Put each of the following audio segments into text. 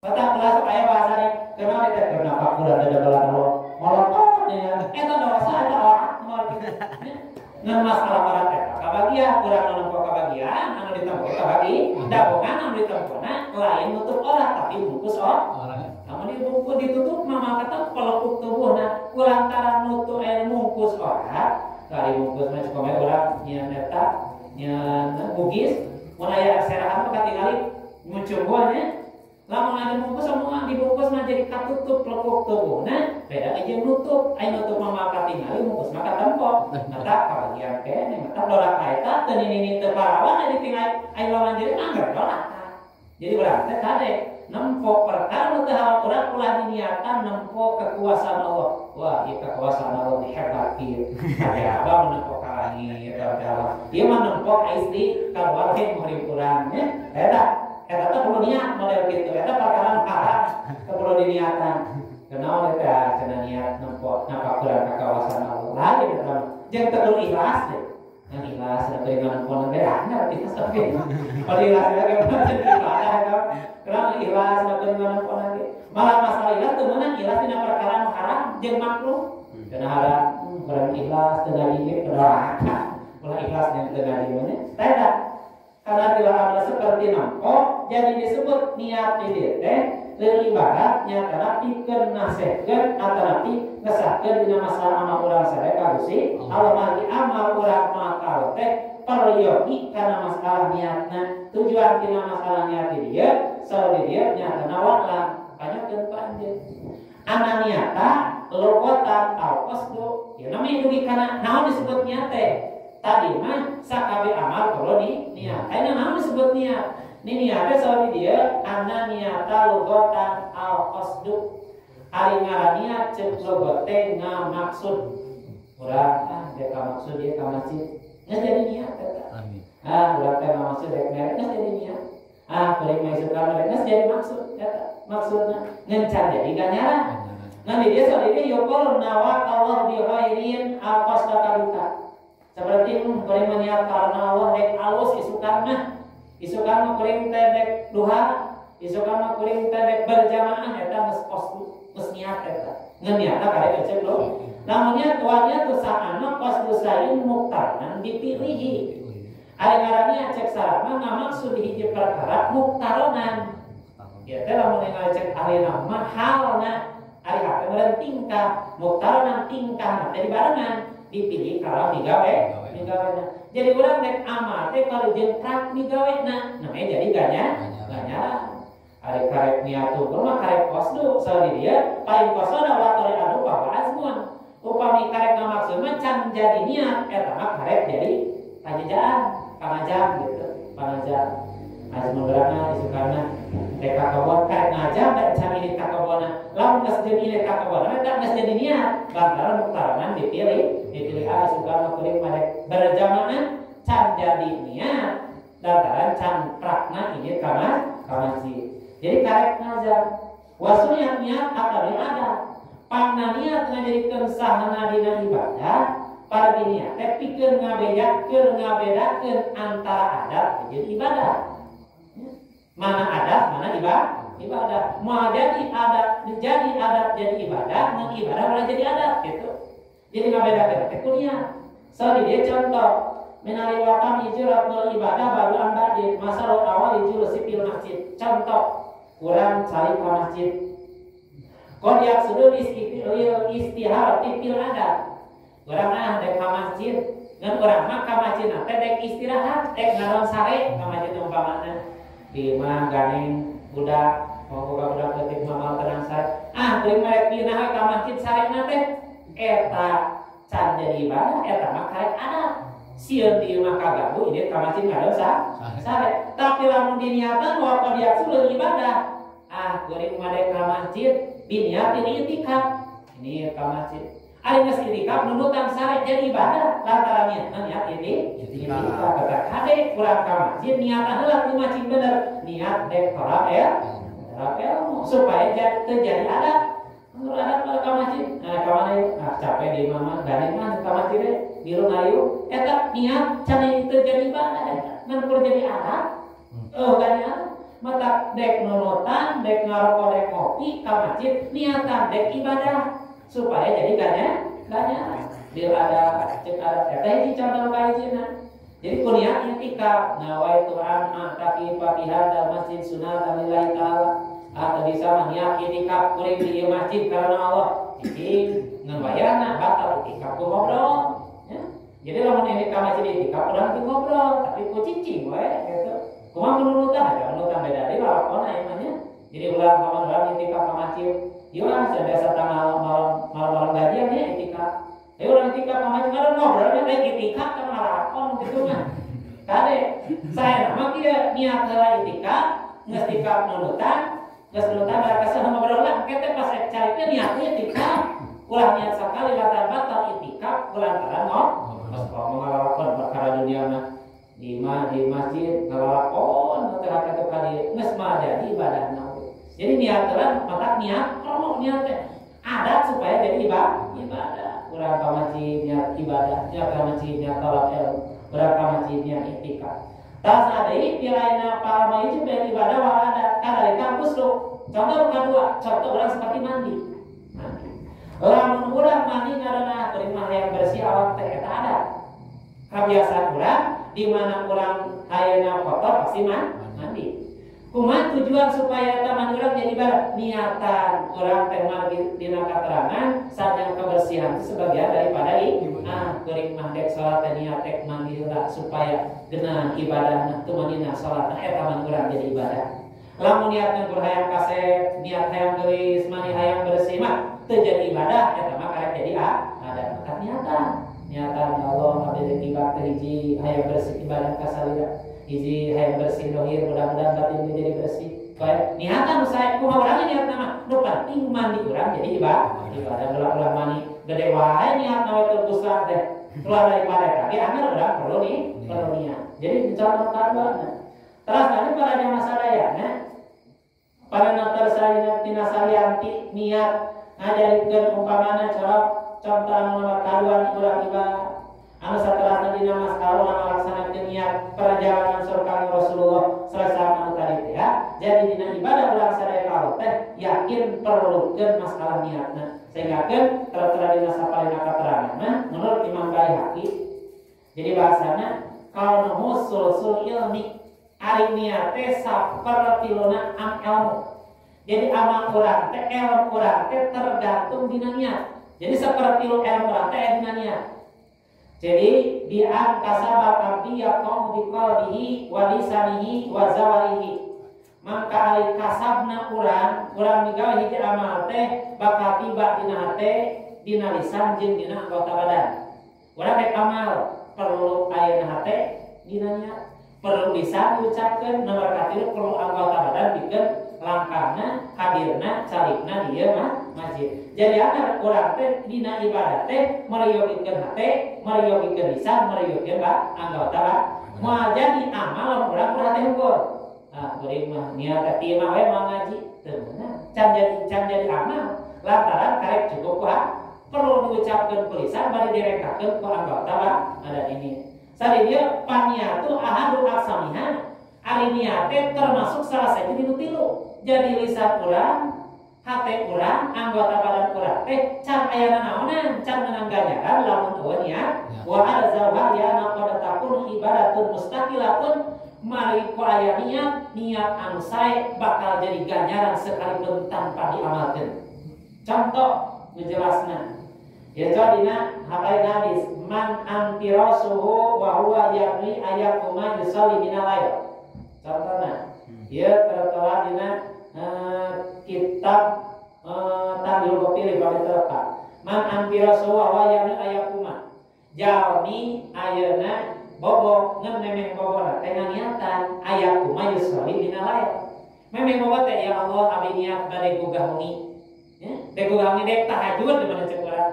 Patah belas aya bahasana kenal teh kenapa kurang ada belan lo. Molot nya eta dosa eta orang moal kitu. Ngan masalah barat eta kabagian urang nu nempo kabagian anu ditempo kabagi dabongan anu ditempona lain nutup orang tapi bungkus orang. Namun dibungkus ditutup mama kata pelekuk tubuhna kulantaran nutup aya mungkus orang. Kali bungkus mah supaya urang nya eta nya bugis mun aya serahan mah katingali muncul buahnya. Lamun ada bungkus semua dibungkus mah jadi katutup pelekuk tubuhna beda aja nutup aya nutup mah katingali bungkus mah katempo mata kabagian kene mata dorak eta teu nini teu parawan aya ditinggal aya lawan jadi anggar dorak jadi urang teh kade nempo perkara nu teu halal urang ulah diniatan nempo kekuasaan Allah wah ieu kekuasaan Allah hebat kieu aya abang nempo ka langit ieu mah nempo ka istri kaluar he murid urang nya eta teh perlu niat model gitu eta perkara haram perlu diniatan kenal eta cenah niat nempo napakuran ka kawasan Allah lain eta jeung teu ikhlas teh yang ikhlas da teu nempo berangan kita sapi kalau ikhlas ge mah ibadah kan kurang ikhlas da teu nempo lagi malah masalah ikhlas teu meunang ikhlas dina perkara nu haram jeung makruh cenah haram kurang ikhlas teu ngadi neraka ulah ikhlas jeung teu ngadi mah eta karena dilarang seperti nampo jadi disebut niat di teh leuwih ibarat nyatana pikeun nasehkeun atanapi ngesahkeun dina masalah amal urang sadaya Gusti Allah mah amal urang mah kalau teh peryogi kana masalah niatna tujuan tina masalah niat dieu saur dieu nyatana walang panyakeun panjeun ana niata logotan al-qasdu ieu namanya dugi kana naon disebut niat teh tadi mah sakabe amal kalau di niat. Ayeuna naon disebut niat? Ni niatna sauri dia anna niata logotan al-qasdu. Ari ngaranna ceuk logot teh ngamaksud. Urang teh maksud dia ka masjid. Geus jadi niat eta. Amin. Urang teh ngamaksud rek mere geus jadi niat. Kuring mah suka mere geus jadi maksud eta. Maksudna ngencan jadi ganjaran. Ngan dia sauri dia yaqul nawa Allah bi khairin al-qasda kalita. Seperti kuring meniat karena Allah rek alus isukan mah kuring teh rek duha isukan mah kuring teh rek berjamaah eta geus qasdu geus niat eta ngan niatna karek ecek lo lamunnya tuanya tu saana qasdu sain muktaran dipilihi ari ngaranna cek sarana ngamaksud hiji perkara muktaronan ya teh lamun ngajek ayeuna mah halna ari hate meureun tingkah muktaronan tingkah teh barengan dipilih kalau digawena. Jadi urang rek amal teh kalau jeung prak digawena namanya jadi ganjaran. Ari karek niat tuh mah karek qasdu sauri dia paling qasduna wa tari anu bahwa azmun. Upami karek ngamaksud mah can jadi niat eta mah karek jadi pajejaan, panajam gitu. Panajam. Azmun berana isukana rek kakawon karek ngajam da can ini kakawona. Lamun geus jadi ini kakawona eta geus jadi niat. Lantaran muktaronan dipilih suka kuring marek berjamaah can jadi niat lantaran can prakna ini kamasi jadi karek ngajak wasunya niat atawi ada pangna niat ngajadikeun sahana dina ibadah para niat teh pikeun ngabedakeun antara adat jeung ibadah mana adat mana ibadah mau jadi adat jadi ibadah mun ibadah malah jadi adat gitu. Jadi ngabedakeun teh kuliah. Sauri dia contoh minali wakam ijratul ibadah baru anda di masa awal ijul sipil masjid. Contoh kurang cari ke masjid. Qodiak sudah istihar tipil adat. Kurang dek ke masjid ngan urang mah ka masjid teh dek istirahat dek ngaron sare ka masjid umpamana di mah ganeng budak mau buka budak ketik mamal tenang sare kuring merek pindah ka masjid sare teh eta can jadi ibadah eta mah karek adat sieun di imah kaganggu ini ka masjid ngaron sare tapi lamun diniatan wa qodiak suleuh ibadah kuring made ka masjid diniat ini itikaf ini ka masjid ari geus itikaf nunutan sare jadi ibadah lantaran niat ini itikaf kata kade kurang ka masjid niatan heula ku macing bener niat dek rapel supaya terjadi adat menurut adat ka masjid kamana capek di mama gane mah ka masjid biru ngayu eta niat can itu jadi ibadah ngan kur jadi adat gane mata dek nunutan, dek ngaroko, dek ngopi ka masjid, niatan dek ibadah supaya jadi ganjaran. Bila ada cek ada teh contoh kajian. Jadi kuliah i'tikaf, nawaitu an a'taki fi hadzal masjid sunatan lillahi ta'ala. Atau bisa niat i'tikaf kuring di masjid karena Allah. Jadi ngebayana batal i'tikaf ku ngobrol. Ya. Jadi lamun ini ka masjid i'tikaf urang teu ngobrol, tapi ku cicing we gitu. Kumaha menurutan ada menurutan beda deui lalakonna ieu mah nya. Jadi ulah lamun urang i'tikaf ka masjid, ieu lah biasa tanggal malam gajian nya i'tikaf. Ayo orang itikaf sama juga ngobrolnya kayak itikaf kan malah gitu mah. Kade saya nama kia niat heula itikaf, geus itikaf nunutan, geus nunutan mereka sana ngobrol lah. Kita pas cari teh niatnya itikaf, ulah niat sakali latar batal itikaf, lantaran ngalakon perkara dunia mah di masjid ngalakon teu hakatu kali geus mah jadi ibadahna. Jadi niat heula mata niat perlu niat teh adat supaya jadi ibadah. Urang ka masjidnya ibadahnya ka masjidnya talab ilmu, urang ka masjidnya i'tikaf. Tas deui pilaina para mayit beribadah walada kada di kampus lu. Contoh kedua, contoh urang seperti mandi. Lamun urang mandi ngaranna beuring mah yang bersih awak teh eta ada. Kabiasaan urang di mana urang ayeuna kotor pasti mandi. Kumaha tujuan supaya taman urang jadi barat? Niatan urang teh manggi dina katerangan sajang kebersihan itu sebagian daripada kuring mah dek salat teh niat teh manggi heula supaya geunah ibadahna teu manina salat eta man urang jadi ibadah. Lamun niatna keur hayang kaset, niat hayang geulis, mani hayang bersih mah teu jadi ibadah eta mah karek jadi ada maka niatan. Niatan ya Allah abdi tiba teh hiji hayang bersih ibadah ka salira. Hiji hayang bersih dohir mudah-mudahan batin jadi bersih. Kayak niatan saya kumaha urang niat nama nu penting mandi urang jadi ibadah ulah mani gede wae niat nawe teu pusat teh. Keluar daripada tapi anggar urang perlu niat. Jadi contoh kadua. Terus tadi para jamaah sadayana para natar salina tina salianti niat ngajarikeun umpamana contoh nomor kadua urang ibadah anu saterasna dina masalah ngalaksanakeun niat perjalanan surga Rasulullah sallallahu alaihi wasallam ya. Jadi dina ibadah urang sadaya kalau teh yakin perlukeun masalah niatna. Sehingga kan tertera dina sapalina kateranganna menurut Imam Baihaqi. Jadi bahasana kalau musul ilmi ari niat teh sapertiluna am ilmu. Jadi amal urang teh ilmu urang teh tergantung dina niat. Jadi sapertilu ilmu urang teh dina niat. Jadi di kasabal abdi yaqom bi qalbihi wa lisanihi wa zawarihi. Maka ari kasabna urang migawe hiji amal teh bakal tiba dina hate, dina lisan jeung dina anggota badan. Urang rek amal perlu aya na hate, dina niat, perlu lisan diucapkeun, nomor katilu perlu anggota badan pikeun langkahna, hadirna, calikna dieu mah masjid. Jadi anak urang teh dina ibadah teh mariyogikeun hate, mariyogikeun lisan, mariyogikeun anggota badan. Moal jadi amal urang kudu hate hukum. Kuring mah niat teh mah we mah ngaji teu beunang. Can jadi amal lantaran karek cukup perlu diucapkeun ku lisan bari direkakeun ku anggota badan ini. Sadieu paniatu ahadu aksamiha. Ari niat teh termasuk salah satu dinu tilu. Jadi lisan urang, hate urang, anggota badan urang teh can aya naonan, can menang ganjaran lamun eueuh niat. Wa adzal bahyana qad takun ibadatun mustaqilatun mari ku aya niat anu sae bakal jadi ganjaran sekalipun tanpa diamalkeun. Contoh ngejelasna. Ya dina habai hadis man antirasuhu wa huwa yaqni ayakuma yusalli minal lail. Contohna ieu tertera dina kitab Tandil Gopili bagi terka. Man antirasuhu wa huwa yaqni ayakuma. Jalmi ayeuna bobo ngan memeng bobona teh niatan ayakuma yusalli minal lail. Memeng bobo teh ya Allah abdi niat bade gugah wengi. Ya, teh gugah wengi dek tahajud di mana cek urang.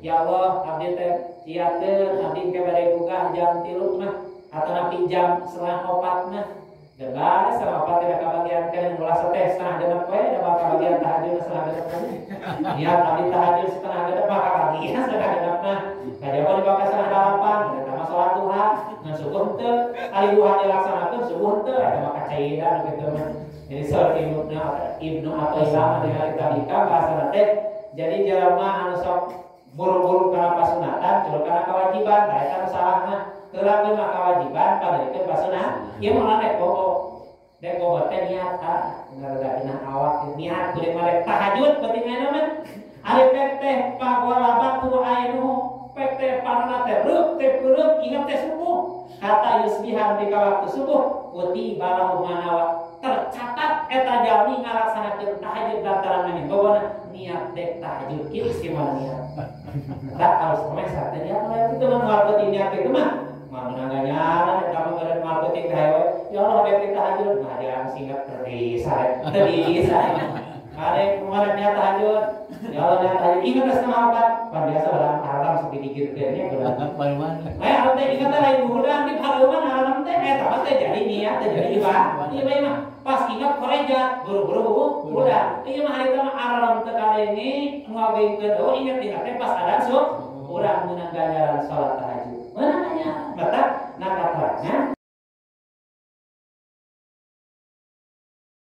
Ya Allah, abdi teh siakeun abdi ke bade gugah jam 3 mah atau napi jam 3:30 mah. Debat 3:30 teh kabagian kan ulah teh 7:30 we da kabagian tahajud 7:30. Niat abdi tahajud 7:30 mah kabagian 7:30 mah. Kajaba dibaka 7:08 eta mah salat duha, ngan subuh teu, ali duha dilaksanakeun subuh teu eta mah kacairan kitu mah. Jadi soal Ibnu Athaillah dengan tadika bahasa teh jadi jelema anu sok buru-buru kana pasunatan cul kana kewajiban da eta salahna heula mah kewajiban padahal pasunat ieu mah rek pokok dek bobo teh niat ngaragaina awak niat kudu mare tahajud penting mah ari pek teh pagola batu ainu pek teh panana teh reup teh peureuk ingat teh subuh kata yusbihan di waktu subuh uti balahu manawa tercatat eta jalmi ngalaksanakeun tahajud lantaran mani bobona niat dek tahajud kieu gimana niat tak harus komesa teh niat mah itu mah ngarep niat itu mah mananganya eta mah beureun marketing hawe ya Allah dek tahajud nah jangan singkat terdiri kare kemarin niat tahajud ya Allah niat tahajud ingat setengah obat pan biasa orang haram sepi dikir-kirnya berarti aya teh ingat lain bulan di pareuman haram teh eta teh jadi niat teh jadi ibadah ieu mah pas ingat korejat buru-buru udah ieu mah harita mah alarm teu kalenge ngawengkeun oh ingat teh pas adzan sok urang meunang ganjaran salat tahajud